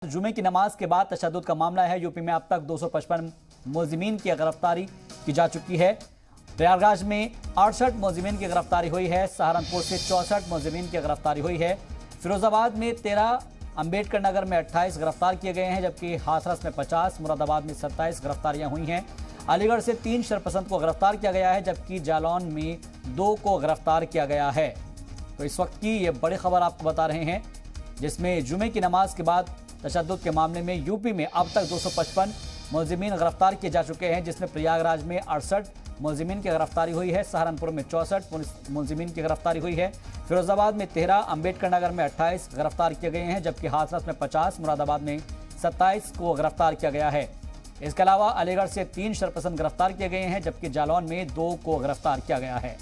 जुमे की नमाज के बाद तशद्दुद का मामला है। यूपी में अब तक 255 मुलजिमीन की गिरफ्तारी की जा चुकी है। प्रयागराज में 68 मुलजिमीन की गिरफ्तारी हुई है। सहारनपुर से 64 मुलजिमीन की गिरफ्तारी हुई है। फिरोजाबाद में 13, अंबेडकर नगर में 28 गिरफ्तार किए गए हैं, जबकि हाथरस में 50, मुरादाबाद में 27 गिरफ्तारियां हुई हैं। अलीगढ़ से 3 शरपसंद को गिरफ्तार किया गया है, जबकि जालौन में 2 को गिरफ्तार किया गया है। तो इस वक्त की ये बड़ी खबर आपको बता रहे हैं, जिसमें जुमे की नमाज के बाद तशद्दुद के मामले में यूपी में अब तक 255 मुलजिमीन गिरफ्तार किए जा चुके हैं, जिसमें प्रयागराज में 68 मुलजिमीन की गिरफ्तारी हुई है। सहारनपुर में 64 मुलजिमीन की गिरफ्तारी हुई है। फिरोजाबाद में 13, अंबेडकर नगर में 28 गिरफ्तार किए गए हैं, जबकि हाथरस में 50, मुरादाबाद में 27 को गिरफ्तार किया गया है। इसके अलावा अलीगढ़ से 3 शरपसंद गिरफ्तार किए गए हैं, जबकि जालौन में 2 को गिरफ्तार किया गया है।